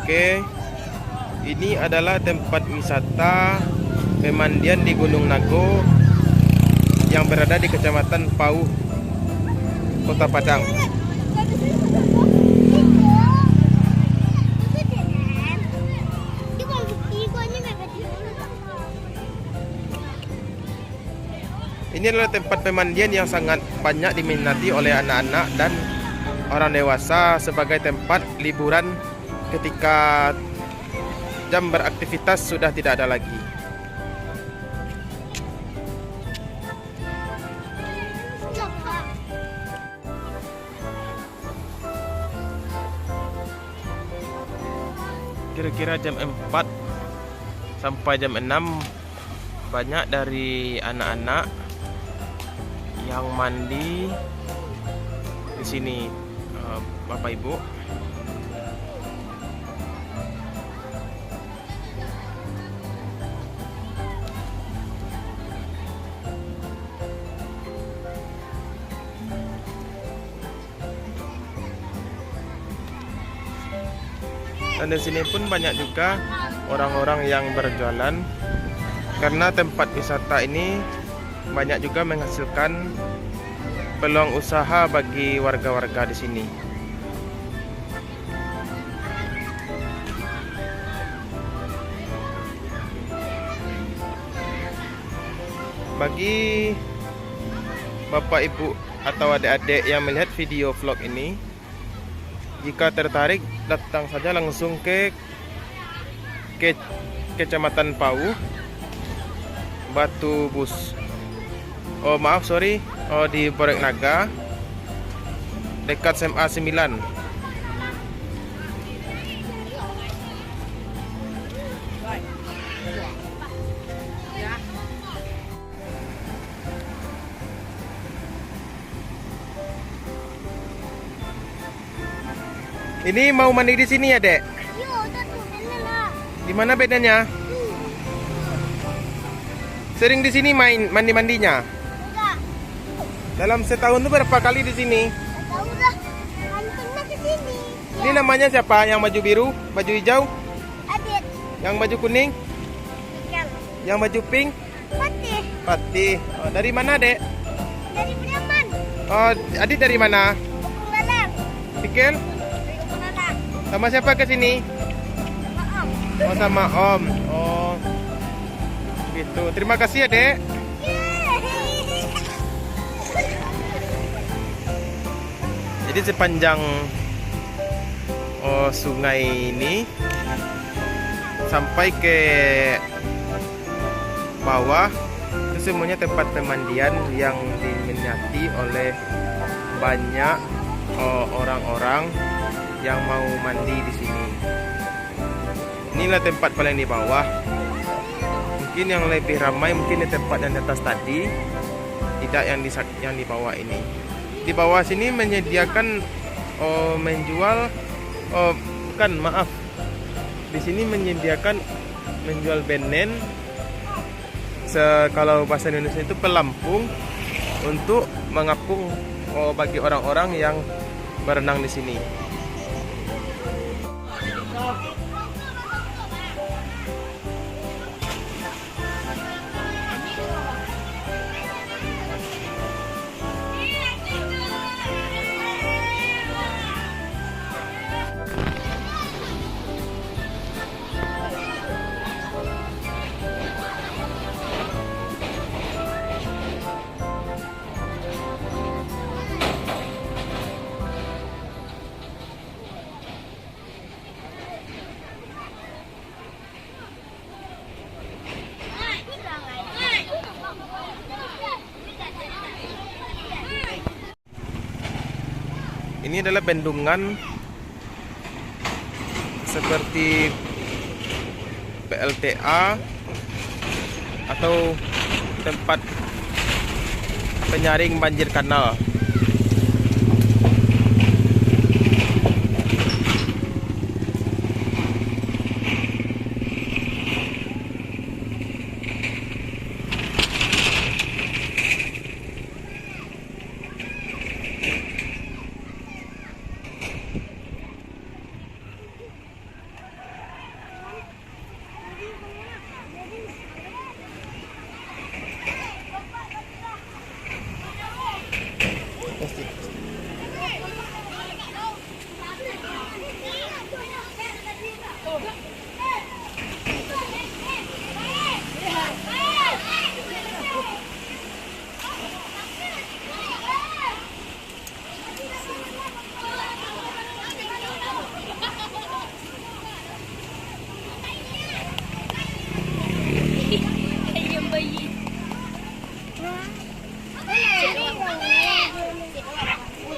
Oke, ini adalah tempat wisata pemandian di Gunung Nago yang berada di Kecamatan Pauh, Kota Padang. Ini adalah tempat pemandian yang sangat banyak diminati oleh anak-anak dan orang dewasa sebagai tempat liburan ketika jam beraktivitas sudah tidak ada lagi. Kira-kira jam 4 sampai jam 6 banyak dari anak-anak yang mandi di sini, Bapak Ibu. Dan di sini pun banyak juga orang-orang yang berjualan, karena tempat wisata ini banyak juga menghasilkan peluang usaha bagi warga-warga di sini. Bagi Bapak Ibu atau adik-adik yang melihat video vlog ini, jika tertarik datang saja langsung ke Kecamatan Pauh, Batu Bus. Di Borek Naga, dekat SMA 9. Ini mau mandi di sini ya, Dek? Di mana bedanya? Sering di sini mandi-mandinya? Enggak. Dalam setahun itu berapa kali di sini? Tahu lah. Pernah ke sini. Ini namanya siapa? Yang baju biru, baju hijau, Adit. yang baju kuning, Ikan. yang baju pink? Patih. Patih. Oh, dari mana, Dek? Dari Priaman. Oh, Adit dari mana? Kampung Lalang. Pikir? Dari Kampung Lalang. Sama siapa ke sini? Maaf. Oh, sama Om. Oh, gitu. Terima kasih ya, Dek. Jadi sepanjang sungai ini sampai ke bawah itu semuanya tempat pemandian yang diminati oleh banyak orang-orang yang mau mandi di sini. Inilah tempat paling di bawah. Mungkin yang lebih ramai mungkin di tempat yang di atas tadi, tidak yang di bawah ini. Di bawah sini menyediakan di sini menyediakan menjual benen, kalau bahasa Indonesia itu pelampung, untuk mengapung bagi orang-orang yang berenang di sini. Ini adalah bendungan seperti PLTA atau tempat penyaring banjir kanal.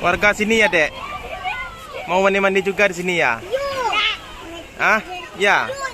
Warga sini ya, Dek? Mau mandi-mandi juga di sini ya? Yuk. Ah, ya. Yuk,